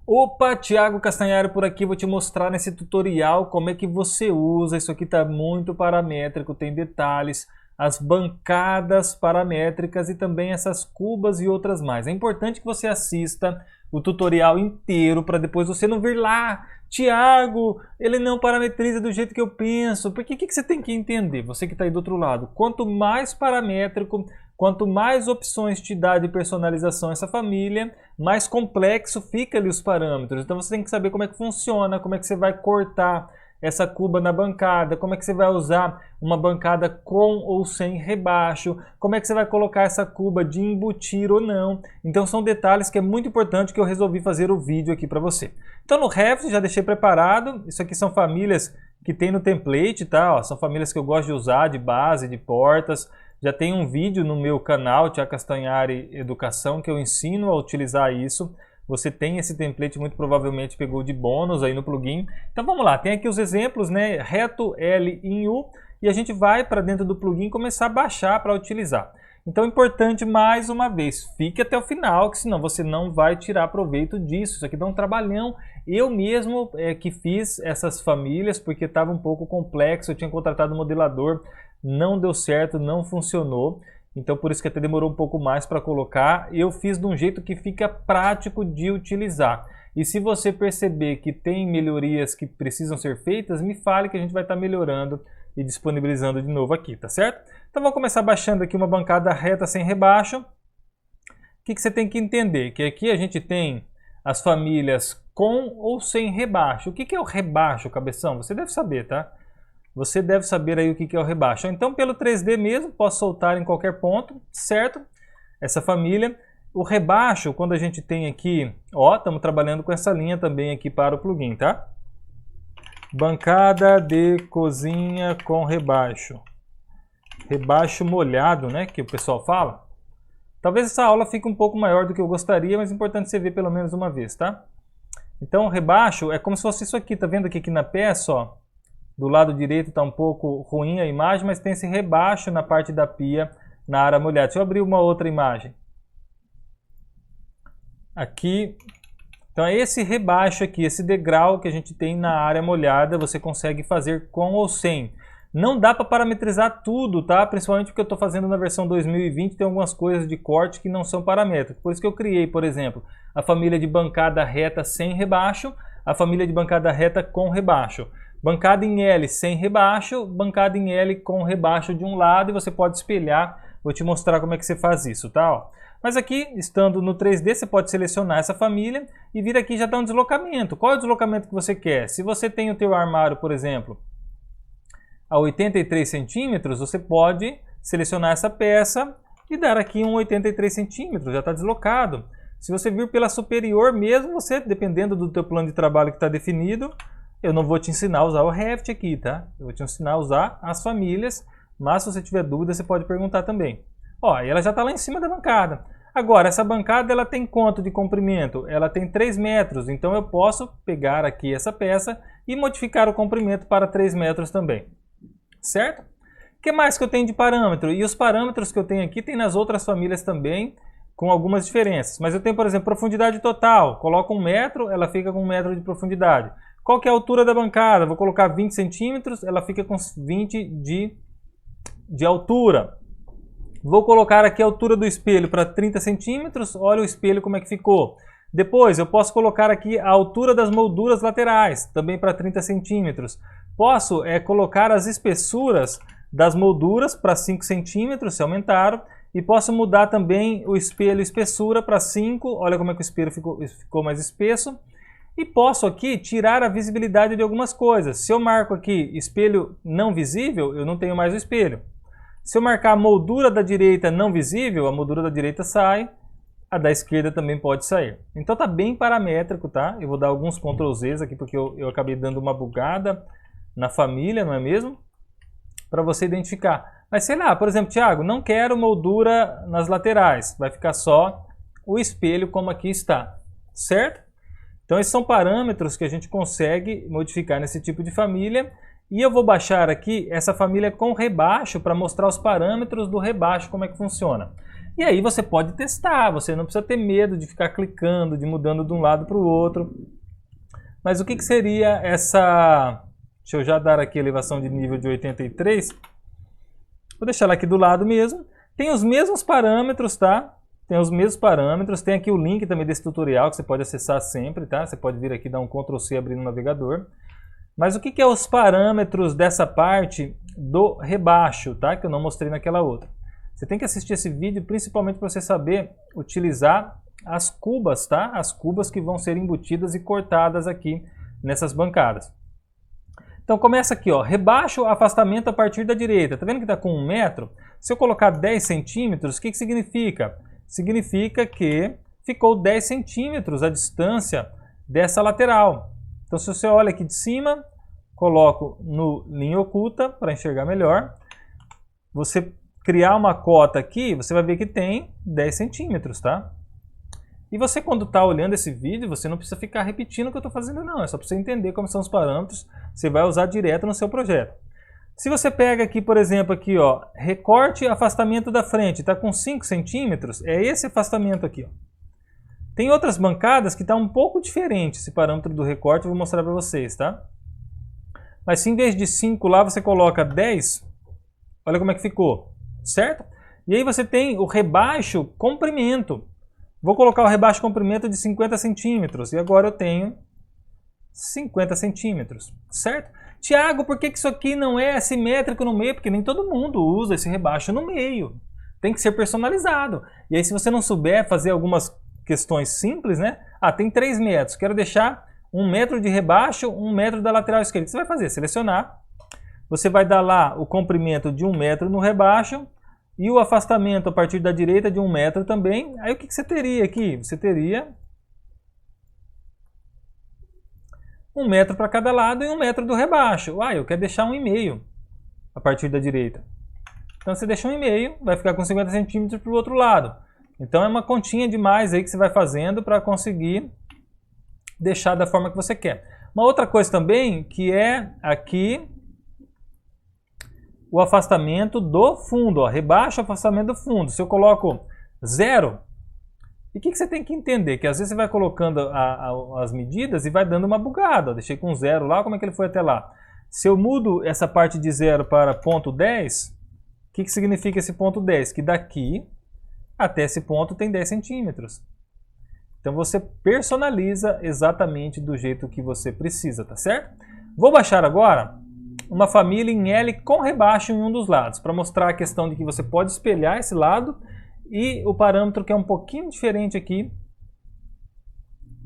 Opa, Thiago Castanhari por aqui, vou te mostrar nesse tutorial como é que você usa. Isso aqui está muito paramétrico, tem detalhes, as bancadas paramétricas e também essas cubas e outras mais. É importante que você assista o tutorial inteiro para depois você não vir lá, Thiago, ele não parametriza do jeito que eu penso. Porque o que você tem que entender, você que está aí do outro lado? Quanto mais paramétrico, quanto mais opções te dá de personalização essa família, mais complexo fica ali os parâmetros. Então você tem que saber como é que funciona, como é que você vai cortar essa cuba na bancada, como é que você vai usar uma bancada com ou sem rebaixo, como é que você vai colocar essa cuba de embutir ou não. Então são detalhes que é muito importante que eu resolvi fazer o vídeo aqui para você. Então no Revit já deixei preparado, isso aqui são famílias que tem no template, tá? Ó, são famílias que eu gosto de usar, de base, de portas. Já tem um vídeo no meu canal, Thiago Castanhari Educação, que eu ensino a utilizar isso. Você tem esse template, muito provavelmente pegou de bônus aí no plugin. Então vamos lá, tem aqui os exemplos, né? Reto, L em U, e a gente vai para dentro do plugin começar a baixar para utilizar. Então é importante, mais uma vez, fique até o final, que senão você não vai tirar proveito disso. Isso aqui dá um trabalhão. Eu mesmo que fiz essas famílias, porque estava um pouco complexo, eu tinha contratado um modelador, não deu certo, não funcionou. Então por isso que até demorou um pouco mais para colocar. Eu fiz de um jeito que fica prático de utilizar. E se você perceber que tem melhorias que precisam ser feitas, me fale que a gente vai estar melhorando e disponibilizando de novo aqui, tá certo? Então vamos começar baixando aqui uma bancada reta sem rebaixo. O que você tem que entender? Que aqui a gente tem as famílias com ou sem rebaixo. O que é o rebaixo, cabeção? Você deve saber, tá? Você deve saber aí o que é o rebaixo. Então, pelo 3D mesmo, posso soltar em qualquer ponto, certo? Essa família. O rebaixo, quando a gente tem aqui, ó, estamos trabalhando com essa linha também aqui para o plugin, tá? Bancada de cozinha com rebaixo. Rebaixo molhado, né, que o pessoal fala. Talvez essa aula fique um pouco maior do que eu gostaria, mas é importante você ver pelo menos uma vez, tá? Então, o rebaixo é como se fosse isso aqui, tá vendo aqui na peça, ó? Do lado direito está um pouco ruim a imagem, mas tem esse rebaixo na parte da pia, na área molhada. Deixa eu abrir uma outra imagem. Aqui, então é esse rebaixo aqui, esse degrau que a gente tem na área molhada, você consegue fazer com ou sem. Não dá para parametrizar tudo, tá? Principalmente porque eu estou fazendo na versão 2020, tem algumas coisas de corte que não são paramétricas. Por isso que eu criei, por exemplo, a família de bancada reta sem rebaixo, a família de bancada reta com rebaixo. Bancada em L sem rebaixo, bancada em L com rebaixo de um lado, e você pode espelhar. Vou te mostrar como é que você faz isso, tá? Ó. Mas aqui, estando no 3D, você pode selecionar essa família e vir aqui já dá um deslocamento. Qual é o deslocamento que você quer? Se você tem o teu armário, por exemplo, a 83 centímetros, você pode selecionar essa peça e dar aqui um 83 centímetros, já está deslocado. Se você vir pela superior mesmo, você, dependendo do teu plano de trabalho que está definido, eu não vou te ensinar a usar o Revit aqui, tá? Eu vou te ensinar a usar as famílias, mas se você tiver dúvida, você pode perguntar também. Ó, e ela já está lá em cima da bancada. Agora, essa bancada, ela tem quanto de comprimento? Ela tem 3 metros, então eu posso pegar aqui essa peça e modificar o comprimento para 3 metros também. Certo? O que mais que eu tenho de parâmetro? E os parâmetros que eu tenho aqui tem nas outras famílias também, com algumas diferenças. Mas eu tenho, por exemplo, profundidade total. Coloco 1 metro, ela fica com 1 metro de profundidade. Qual que é a altura da bancada? Vou colocar 20 centímetros, ela fica com 20 de altura. Vou colocar aqui a altura do espelho para 30 centímetros, olha o espelho como é que ficou. Depois eu posso colocar aqui a altura das molduras laterais, também para 30 centímetros. Posso colocar as espessuras das molduras para 5 centímetros, se aumentaram. E posso mudar também o espelho espessura para 5, olha como é que o espelho ficou mais espesso. E posso aqui tirar a visibilidade de algumas coisas. Se eu marco aqui espelho não visível, eu não tenho mais o espelho. Se eu marcar a moldura da direita não visível, a moldura da direita sai, a da esquerda também pode sair. Então está bem paramétrico, tá? Eu vou dar alguns Ctrl Zs aqui porque eu acabei dando uma bugada na família, não é mesmo? Para você identificar. Mas sei lá, por exemplo, Thiago, não quero moldura nas laterais. Vai ficar só o espelho como aqui está, certo? Então esses são parâmetros que a gente consegue modificar nesse tipo de família. E eu vou baixar aqui essa família com rebaixo para mostrar os parâmetros do rebaixo, como é que funciona. E aí você pode testar, você não precisa ter medo de ficar clicando, de mudando de um lado para o outro. Mas o que seria essa... Deixa eu já dar aqui a elevação de nível de 83. Vou deixar ela aqui do lado mesmo. Tem os mesmos parâmetros, tá? Tem os mesmos parâmetros. Tem aqui o link também desse tutorial que você pode acessar sempre, tá? Você pode vir aqui dar um Ctrl C abrir no navegador. Mas o que é os parâmetros dessa parte do rebaixo, tá? Que eu não mostrei naquela outra. Você tem que assistir esse vídeo principalmente para você saber utilizar as cubas, tá? As cubas que vão ser embutidas e cortadas aqui nessas bancadas. Então começa aqui, ó, rebaixo o afastamento a partir da direita. Tá vendo que está com 1 metro? Se eu colocar 10 centímetros, o que significa? Significa que ficou 10 centímetros a distância dessa lateral. Então se você olha aqui de cima, coloco no linha oculta para enxergar melhor. Você criar uma cota aqui, você vai ver que tem 10 centímetros, tá? E você, quando está olhando esse vídeo, você não precisa ficar repetindo o que eu estou fazendo, não. É só para você entender como são os parâmetros, você vai usar direto no seu projeto. Se você pega aqui, por exemplo, aqui, ó, recorte e afastamento da frente, está com 5 centímetros, é esse afastamento aqui, ó. Tem outras bancadas que está um pouco diferente esse parâmetro do recorte, eu vou mostrar para vocês, tá? Mas se em vez de 5 lá, você coloca 10, olha como é que ficou, certo? E aí você tem o rebaixo comprimento. Vou colocar o rebaixo comprimento de 50 centímetros e agora eu tenho 50 centímetros, certo? Tiago, por que isso aqui não é simétrico no meio? Porque nem todo mundo usa esse rebaixo no meio. Tem que ser personalizado. E aí se você não souber fazer algumas questões simples, né? Ah, tem 3 metros, quero deixar 1 metro de rebaixo, 1 metro da lateral esquerda. O que você vai fazer? Selecionar. Você vai dar lá o comprimento de 1 metro no rebaixo e o afastamento a partir da direita de 1 metro também. Aí o que você teria aqui? Você teria 1 metro para cada lado e 1 metro do rebaixo. Ah, eu quero deixar 1,5 a partir da direita. Então você deixa 1,5, vai ficar com 50 centímetros para o outro lado. Então é uma continha demais aí que você vai fazendo para conseguir deixar da forma que você quer. Uma outra coisa também que é aqui o afastamento do fundo, ó, rebaixo o afastamento do fundo. Se eu coloco 0, e o que você tem que entender? Que às vezes você vai colocando as medidas e vai dando uma bugada. Deixei com 0 lá, como é que ele foi até lá? Se eu mudo essa parte de 0 para ponto 10, o que significa esse ponto 10? Que daqui até esse ponto tem 10 centímetros. Então você personaliza exatamente do jeito que você precisa, tá certo? Vou baixar agora uma família em L com rebaixo em um dos lados, para mostrar a questão de que você pode espelhar esse lado e o parâmetro que é um pouquinho diferente aqui,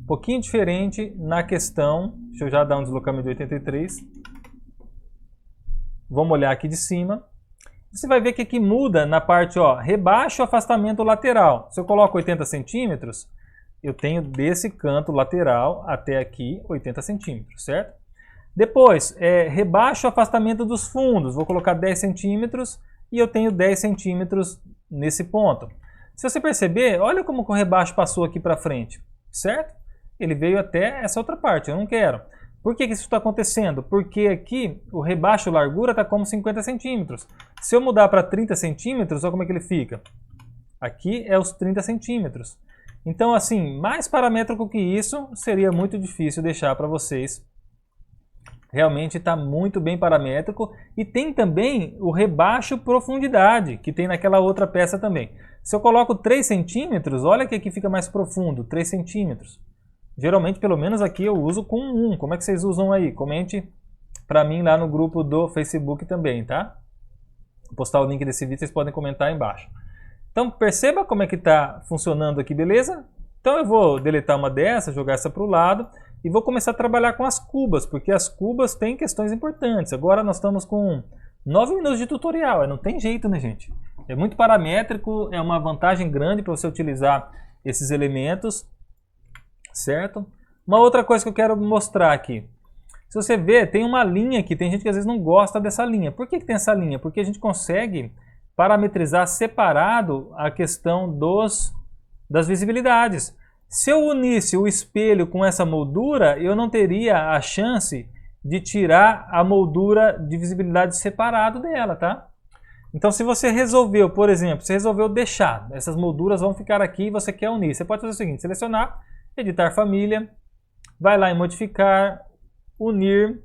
um pouquinho diferente na questão, deixa eu já dar um deslocamento de 83, vamos olhar aqui de cima, você vai ver que aqui muda na parte, ó, rebaixo afastamento lateral. Se eu coloco 80 centímetros, eu tenho desse canto lateral até aqui 80 centímetros, certo? Depois, rebaixo o afastamento dos fundos. Vou colocar 10 centímetros e eu tenho 10 centímetros nesse ponto. Se você perceber, olha como o rebaixo passou aqui para frente, certo? Ele veio até essa outra parte, eu não quero. Por que isso está acontecendo? Porque aqui o rebaixo largura está como 50 centímetros. Se eu mudar para 30 centímetros, olha como é que ele fica. Aqui é os 30 centímetros. Então, assim, mais paramétrico que isso, seria muito difícil deixar para vocês. Realmente está muito bem paramétrico. E tem também o rebaixo profundidade, que tem naquela outra peça também. Se eu coloco 3 centímetros, olha que aqui fica mais profundo, 3 centímetros. Geralmente, pelo menos aqui, eu uso com 1. Como é que vocês usam aí? Comente para mim lá no grupo do Facebook também, tá? Vou postar o link desse vídeo, vocês podem comentar aí embaixo. Então, perceba como é que está funcionando aqui, beleza? Então, eu vou deletar uma dessas, jogar essa para o lado e vou começar a trabalhar com as cubas, porque as cubas têm questões importantes. Agora nós estamos com 9 minutos de tutorial, não tem jeito, né, gente? É muito paramétrico, é uma vantagem grande para você utilizar esses elementos, certo? Uma outra coisa que eu quero mostrar aqui. Se você ver, tem uma linha aqui, tem gente que às vezes não gosta dessa linha. Por que tem essa linha? Porque a gente consegue parametrizar separado a questão das visibilidades. Se eu unisse o espelho com essa moldura, eu não teria a chance de tirar a moldura de visibilidade separado dela, tá? Então, se você resolveu, por exemplo, você resolveu deixar, essas molduras vão ficar aqui e você quer unir, você pode fazer o seguinte, selecionar, editar família, vai lá em modificar, unir,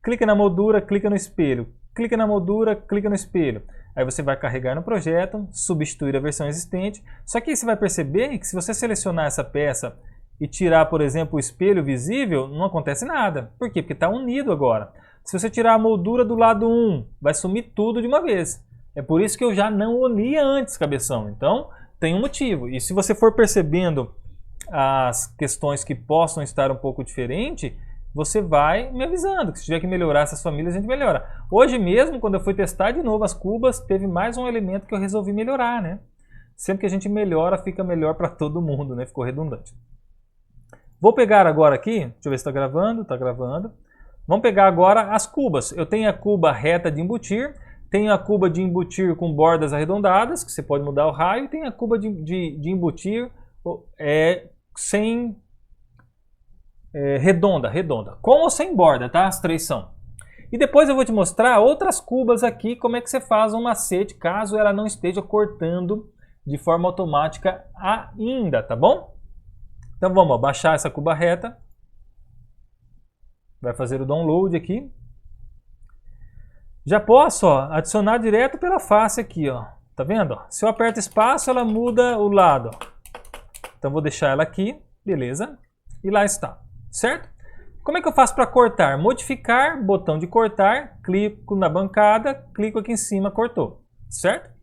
clica na moldura, clica no espelho, clica na moldura, clica no espelho. Aí você vai carregar no projeto, substituir a versão existente, só que aí você vai perceber que se você selecionar essa peça e tirar, por exemplo, o espelho visível, não acontece nada. Por quê? Porque está unido agora. Se você tirar a moldura do lado 1, vai sumir tudo de uma vez. É por isso que eu já não unia antes, cabeção. Então, tem um motivo. E se você for percebendo as questões que possam estar um pouco diferentes, você vai me avisando. Que se tiver que melhorar essas famílias, a gente melhora. Hoje mesmo, quando eu fui testar de novo as cubas, teve mais um elemento que eu resolvi melhorar, né? Sempre que a gente melhora, fica melhor para todo mundo, né? Ficou redundante. Vou pegar agora aqui, deixa eu ver se está gravando, está gravando. Vamos pegar agora as cubas. Eu tenho a cuba reta de embutir, tenho a cuba de embutir com bordas arredondadas, que você pode mudar o raio, e tem a cuba de embutir sem redonda, com ou sem borda, tá? As três são. E depois eu vou te mostrar outras cubas aqui, como é que você faz um macete, caso ela não esteja cortando de forma automática ainda, tá bom? Então vamos, ó, baixar essa cuba reta. Vai fazer o download aqui. Já posso, ó, adicionar direto pela face aqui, ó. Tá vendo? Ó? Se eu aperto espaço, ela muda o lado. Ó. Então vou deixar ela aqui, beleza? E lá está, certo? Como é que eu faço para cortar? Modificar, botão de cortar, clico na bancada, clico aqui em cima, cortou, certo?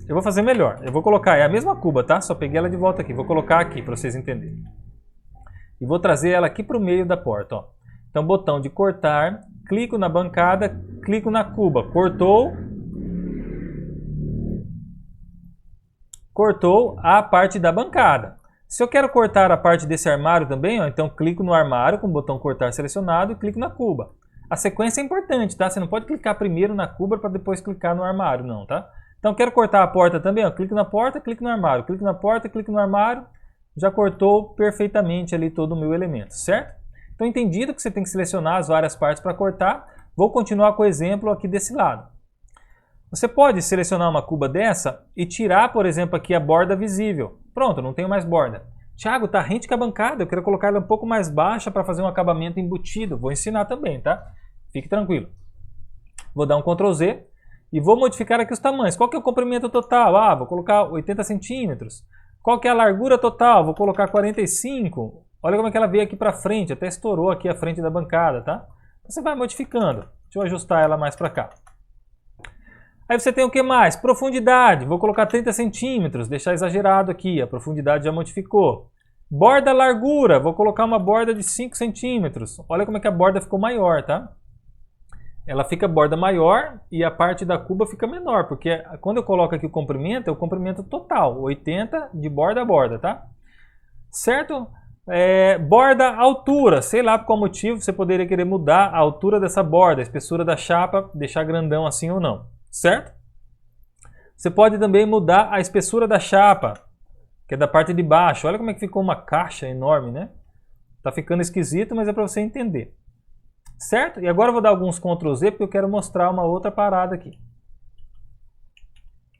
Eu vou fazer melhor. Eu vou colocar, é a mesma cuba, tá? Só peguei ela de volta aqui. Vou colocar aqui para vocês entenderem. E vou trazer ela aqui para o meio da porta, ó. Então, botão de cortar, clico na bancada, clico na cuba. Cortou. Cortou a parte da bancada. Se eu quero cortar a parte desse armário também, ó, então clico no armário com o botão cortar selecionado e clico na cuba. A sequência é importante, tá? Você não pode clicar primeiro na cuba para depois clicar no armário, não, tá? Então, quero cortar a porta também, ó. Clico na porta, clico no armário. Clico na porta, clico no armário. Já cortou perfeitamente ali todo o meu elemento, certo? Então, entendido que você tem que selecionar as várias partes para cortar, vou continuar com o exemplo aqui desse lado. Você pode selecionar uma cuba dessa e tirar, por exemplo, aqui a borda visível. Pronto, não tenho mais borda. Thiago, tá rente com a bancada, eu quero colocar ela um pouco mais baixa para fazer um acabamento embutido. Vou ensinar também, tá? Fique tranquilo. Vou dar um Ctrl Z. E vou modificar aqui os tamanhos. Qual que é o comprimento total? Ah, vou colocar 80 centímetros. Qual que é a largura total? Vou colocar 45. Olha como é que ela veio aqui para frente. Até estourou aqui a frente da bancada, tá? Você vai modificando. Deixa eu ajustar ela mais para cá. Aí você tem o que mais? Profundidade. Vou colocar 30 centímetros. Deixar exagerado aqui. A profundidade já modificou. Borda largura. Vou colocar uma borda de 5 centímetros. Olha como é que a borda ficou maior, tá? Ela fica borda maior e a parte da cuba fica menor, porque quando eu coloco aqui o comprimento, é o comprimento total, 80 de borda a borda, tá? Certo? Borda altura, sei lá por qual motivo você poderia querer mudar a altura dessa borda, a espessura da chapa, deixar grandão assim ou não, certo? Você pode também mudar a espessura da chapa, que é da parte de baixo. Olha como é que ficou uma caixa enorme, né? Tá ficando esquisito, mas é para você entender. Certo? E agora eu vou dar alguns Ctrl Z porque eu quero mostrar uma outra parada aqui.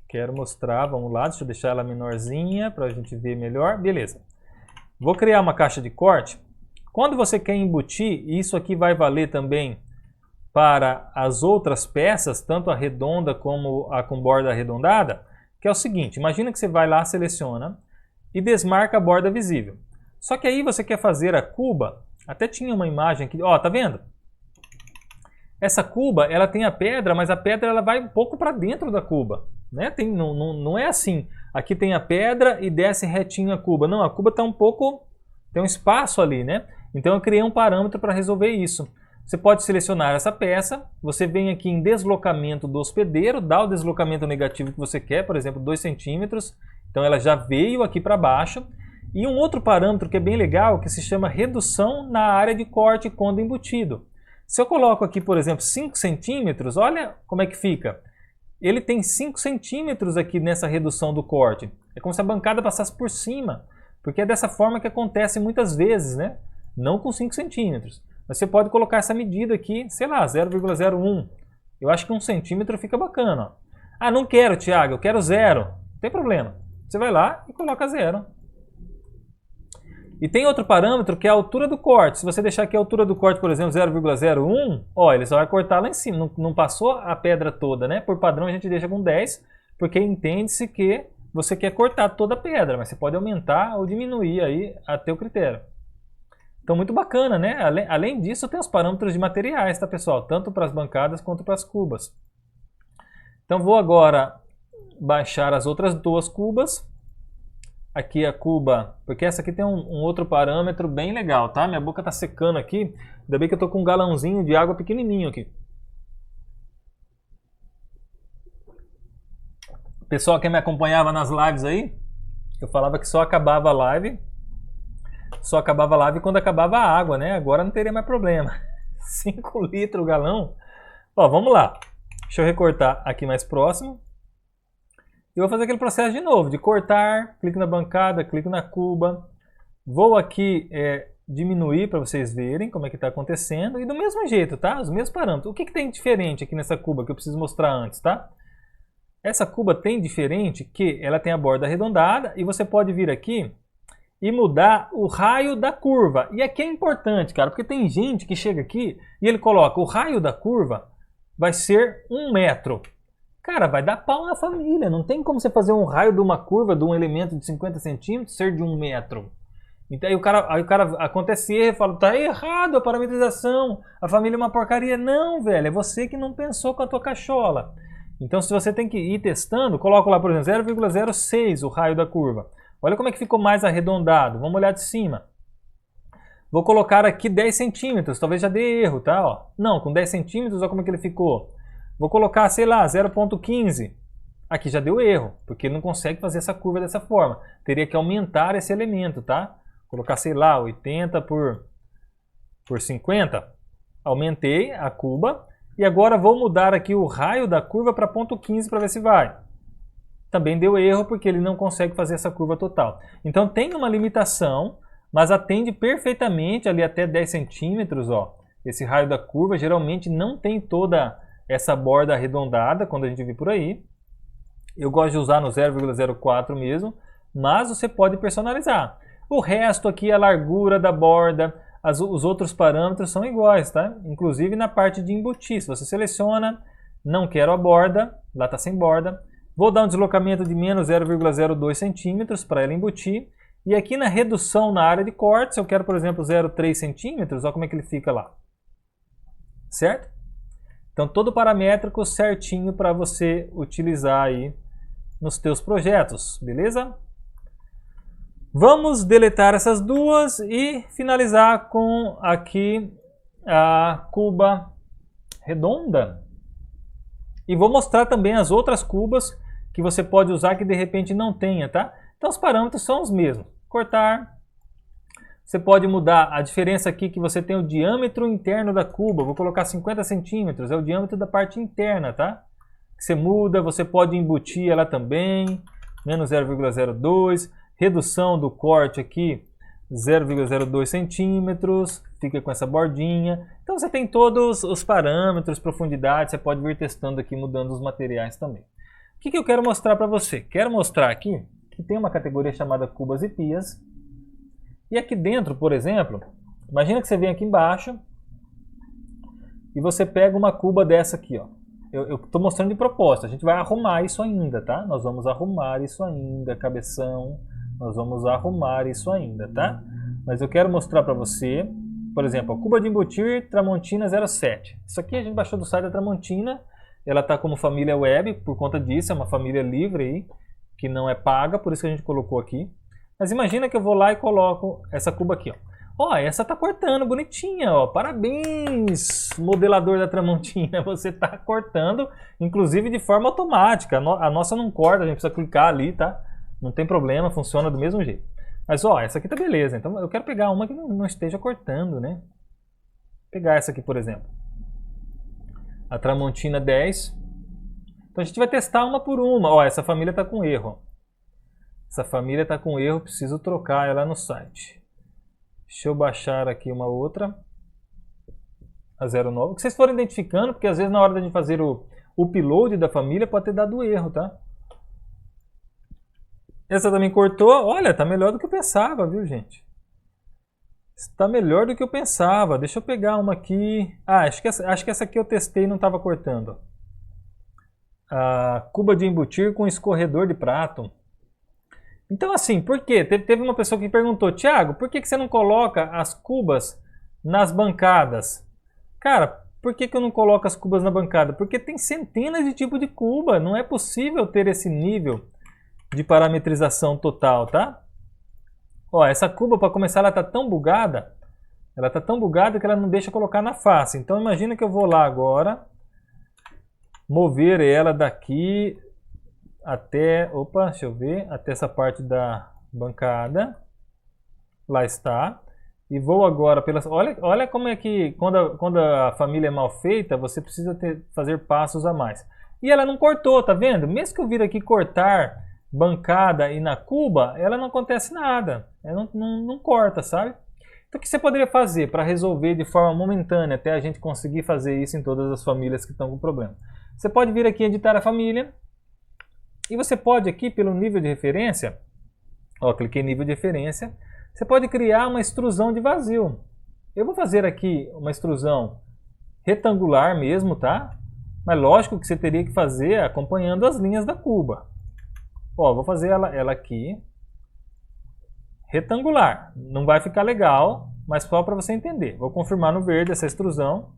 Quero mostrar, vamos lá, deixa eu deixar ela menorzinha para a gente ver melhor. Beleza. Vou criar uma caixa de corte. Quando você quer embutir, isso aqui vai valer também para as outras peças, tanto a redonda como a com borda arredondada, que é o seguinte, imagina que você vai lá, seleciona e desmarca a borda visível. Só que aí você quer fazer a cuba, até tinha uma imagem aqui, ó, tá vendo? Essa cuba, ela tem a pedra, mas a pedra ela vai um pouco para dentro da cuba, né? Não é assim, aqui tem a pedra e desce retinho a cuba. Não, a cuba está um pouco, tem um espaço ali, né? Então eu criei um parâmetro para resolver isso. Você pode selecionar essa peça, você vem aqui em deslocamento do hospedeiro, dá o deslocamento negativo que você quer, por exemplo, 2 centímetros. Então ela já veio aqui para baixo. E um outro parâmetro que é bem legal, que se chama redução na área de corte quando embutido. Se eu coloco aqui, por exemplo, 5 centímetros, olha como é que fica. Ele tem 5 centímetros aqui nessa redução do corte. É como se a bancada passasse por cima, porque é dessa forma que acontece muitas vezes, né? Não com 5 centímetros. Mas você pode colocar essa medida aqui, sei lá, 0,01. Eu acho que 1 centímetro fica bacana. Ó. Ah, não quero, Thiago, eu quero 0. Não tem problema. Você vai lá e coloca 0. E tem outro parâmetro que é a altura do corte. Se você deixar aqui a altura do corte, por exemplo, 0,01, ó, ele só vai cortar lá em cima. Não passou a pedra toda, né? Por padrão a gente deixa com 10, porque entende-se que você quer cortar toda a pedra, mas você pode aumentar ou diminuir aí a teu critério. Então muito bacana, né? Além disso, tem os parâmetros de materiais, tá, pessoal? Tanto para as bancadas quanto para as cubas. Então vou agora baixar as outras 2 cubas. Aqui a cuba, porque essa aqui tem um outro parâmetro bem legal, tá? Minha boca tá secando aqui, ainda bem que eu tô com um galãozinho de água pequenininho aqui. Pessoal que me acompanhava nas lives aí, eu falava que só acabava a live quando acabava a água, né? Agora não teria mais problema. 5 litros o galão. Ó, vamos lá. Deixa eu recortar aqui mais próximo. E vou fazer aquele processo de novo, de cortar, clico na bancada, clico na cuba. Vou aqui diminuir para vocês verem como é que está acontecendo. E do mesmo jeito, tá? Os mesmos parâmetros. O que tem diferente aqui nessa cuba que eu preciso mostrar antes, tá? Essa cuba tem diferente que ela tem a borda arredondada e você pode vir aqui e mudar o raio da curva. E aqui é importante, cara, porque tem gente que chega aqui e ele coloca o raio da curva vai ser 1 metro. Cara, vai dar pau na família. Não tem como você fazer um raio de uma curva de um elemento de 50 centímetros ser de 1 metro. Então, aí o cara acontece erro e fala, tá errado a parametrização, a família é uma porcaria. Não, velho, é você que não pensou com a tua cachola. Então, se você tem que ir testando, coloca lá, por exemplo, 0,06 o raio da curva. Olha como é que ficou mais arredondado. Vamos olhar de cima. Vou colocar aqui 10 centímetros, talvez já dê erro, tá? Ó. Não, com 10 centímetros, olha como é que ele ficou. Vou colocar, sei lá, 0,15. Aqui já deu erro, porque ele não consegue fazer essa curva dessa forma. Teria que aumentar esse elemento, tá? Colocar, sei lá, 80 por 50. Aumentei a cuba. E agora vou mudar aqui o raio da curva para 0,15 para ver se vai. Também deu erro porque ele não consegue fazer essa curva total. Então tem uma limitação, mas atende perfeitamente ali até 10 centímetros. Ó. Esse raio da curva geralmente não tem toda essa borda arredondada, quando a gente vê por aí. Eu gosto de usar no 0,04 mesmo, mas você pode personalizar. O resto aqui, a largura da borda, os outros parâmetros são iguais, tá? Inclusive na parte de embutir. Se você seleciona, não quero a borda, lá está sem borda. Vou dar um deslocamento de menos 0,02 centímetros para ela embutir. E aqui na redução na área de corte, se eu quero, por exemplo, 0,3 centímetros, olha como é que ele fica lá. Certo? Então, todo paramétrico certinho para você utilizar aí nos teus projetos, beleza? Vamos deletar essas duas e finalizar com aqui a cuba redonda. E vou mostrar também as outras cubas que você pode usar que de repente não tenha, tá? Então os parâmetros são os mesmos. Cortar. Você pode mudar a diferença aqui que você tem o diâmetro interno da cuba. Vou colocar 50 centímetros, é o diâmetro da parte interna, tá? Você muda, você pode embutir ela também. Menos 0,02. Redução do corte aqui, 0,02 centímetros. Fica com essa bordinha. Então você tem todos os parâmetros, profundidade. Você pode vir testando aqui, mudando os materiais também. O que eu quero mostrar para você? Quero mostrar aqui que tem uma categoria chamada cubas e pias. E aqui dentro, por exemplo, imagina que você vem aqui embaixo e você pega uma cuba dessa aqui, ó. Eu estou mostrando de propósito, a gente vai arrumar isso ainda, tá? Nós vamos arrumar isso ainda, cabeção, nós vamos arrumar isso ainda, tá? Mas eu quero mostrar para você, por exemplo, a cuba de embutir Tramontina 07. Isso aqui a gente baixou do site da Tramontina, ela está como família web, por conta disso, é uma família livre aí, que não é paga, por isso que a gente colocou aqui. Mas imagina que eu vou lá e coloco essa cuba aqui, ó. Ó, essa tá cortando bonitinha, ó. Parabéns, modelador da Tramontina. Você tá cortando, inclusive de forma automática. A nossa não corta, a gente precisa clicar ali, tá? Não tem problema, funciona do mesmo jeito. Mas, ó, essa aqui tá beleza. Então eu quero pegar uma que não esteja cortando, né? Vou pegar essa aqui, por exemplo. A Tramontina 10. Então a gente vai testar uma por uma. Ó, essa família tá com erro, ó. Essa família está com erro, preciso trocar ela no site. Deixa eu baixar aqui uma outra. a 09. Que vocês forem identificando, porque às vezes na hora da gente fazer o upload da família pode ter dado erro, tá? Essa também cortou. Olha, tá melhor do que eu pensava, viu, gente? Está melhor do que eu pensava. Deixa eu pegar uma aqui. Ah, acho que essa aqui eu testei e não estava cortando. A cuba de embutir com escorredor de prato. Então assim, por quê? Teve uma pessoa que perguntou, Thiago, por que você não coloca as cubas nas bancadas? Cara, por que eu não coloco as cubas na bancada? Porque tem centenas de tipos de cuba. Não é possível ter esse nível de parametrização total, tá? Ó, essa cuba, para começar, ela tá tão bugada. Ela tá tão bugada que ela não deixa colocar na face. Então imagina que eu vou lá agora, mover ela daqui até, opa, deixa eu ver, até essa parte da bancada. Lá está. E vou agora pelas... Olha como é que quando a família é mal feita, você precisa fazer passos a mais. E ela não cortou, tá vendo? Mesmo que eu vir aqui cortar bancada e na cuba, ela não acontece nada. Ela não corta, sabe? Então o que você poderia fazer para resolver de forma momentânea até a gente conseguir fazer isso em todas as famílias que estão com problema? Você pode vir aqui editar a família e você pode aqui pelo nível de referência, ó, cliquei em nível de referência, você pode criar uma extrusão de vazio. Eu vou fazer aqui uma extrusão retangular mesmo, tá? Mas lógico que você teria que fazer acompanhando as linhas da cuba. Ó, vou fazer ela aqui retangular. Não vai ficar legal, mas só para você entender. Vou confirmar no verde essa extrusão.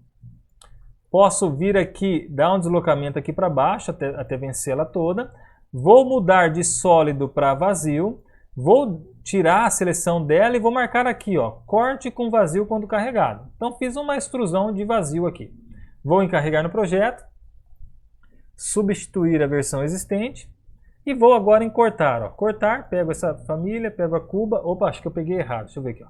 Posso vir aqui, dar um deslocamento aqui para baixo até vencê-la toda. Vou mudar de sólido para vazio. Vou tirar a seleção dela e vou marcar aqui, ó, corte com vazio quando carregado. Então fiz uma extrusão de vazio aqui. Vou encarregar no projeto, substituir a versão existente. E vou agora em cortar, ó. Cortar, pego essa família, pego a cuba. Opa, acho que eu peguei errado. Deixa eu ver aqui, ó.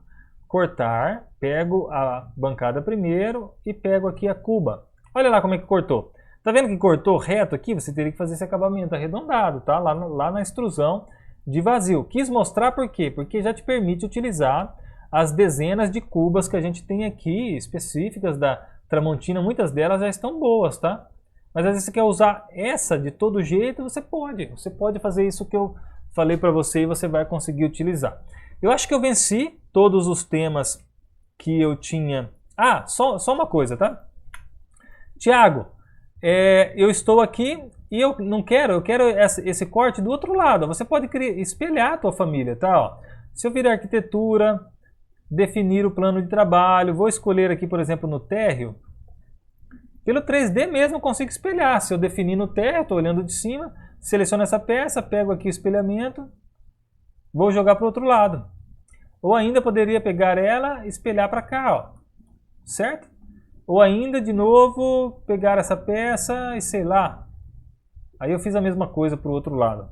Cortar, pego a bancada primeiro e pego aqui a cuba. Olha lá como é que cortou. Tá vendo que cortou reto aqui? Você teria que fazer esse acabamento arredondado, tá? Lá na extrusão de vazio. Quis mostrar por quê? Porque já te permite utilizar as dezenas de cubas que a gente tem aqui, específicas da Tramontina. Muitas delas já estão boas, tá? Mas às vezes você quer usar essa de todo jeito, você pode. Você pode fazer isso que eu falei para você e você vai conseguir utilizar. Eu acho que eu venci todos os temas que eu tinha. Ah, só uma coisa, tá? Thiago, eu estou aqui e eu não quero, eu quero esse corte do outro lado. Você pode espelhar a tua família, tá? Ó, se eu vir arquitetura, definir o plano de trabalho, vou escolher aqui, por exemplo, no térreo. Pelo 3D mesmo eu consigo espelhar. Se eu definir no térreo, estou olhando de cima, seleciono essa peça, pego aqui o espelhamento, vou jogar para o outro lado. Ou ainda poderia pegar ela e espelhar para cá, ó, certo? Ou ainda, de novo, pegar essa peça e sei lá. Aí eu fiz a mesma coisa para o outro lado.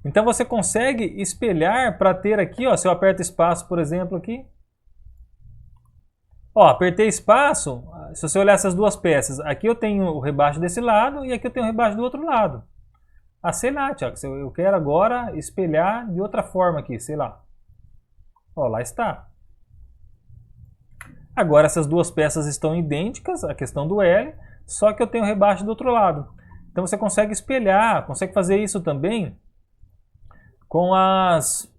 Então você consegue espelhar para ter aqui, ó, se eu aperto espaço, por exemplo, aqui. Ó, apertei espaço, se você olhar essas duas peças, aqui eu tenho o rebaixo desse lado e aqui eu tenho o rebaixo do outro lado. Ah, sei lá, Thiago, eu quero agora espelhar de outra forma aqui, sei lá. Ó, lá está. Agora essas duas peças estão idênticas, a questão do L, só que eu tenho o rebaixo do outro lado. Então você consegue espelhar, consegue fazer isso também com as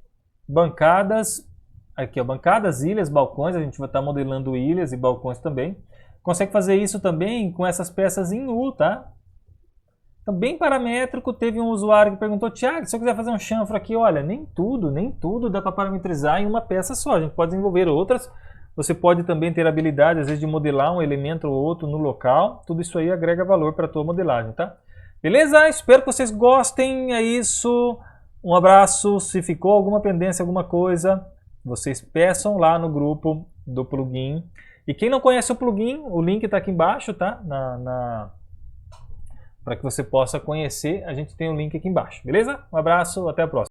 bancadas. Aqui, ó, bancadas, ilhas, balcões, a gente vai estar modelando ilhas e balcões também. Consegue fazer isso também com essas peças em U, tá? Então, bem paramétrico, teve um usuário que perguntou, Thiago, se eu quiser fazer um chanfro aqui, olha, nem tudo dá para parametrizar em uma peça só. A gente pode desenvolver outras. Você pode também ter habilidade, às vezes, de modelar um elemento ou outro no local. Tudo isso aí agrega valor para a tua modelagem, tá? Beleza? Espero que vocês gostem. É isso. Um abraço. Se ficou alguma pendência, alguma coisa, vocês peçam lá no grupo do plugin. E quem não conhece o plugin, o link está aqui embaixo, tá? Para que você possa conhecer, a gente tem o link aqui embaixo, beleza? Um abraço, até a próxima.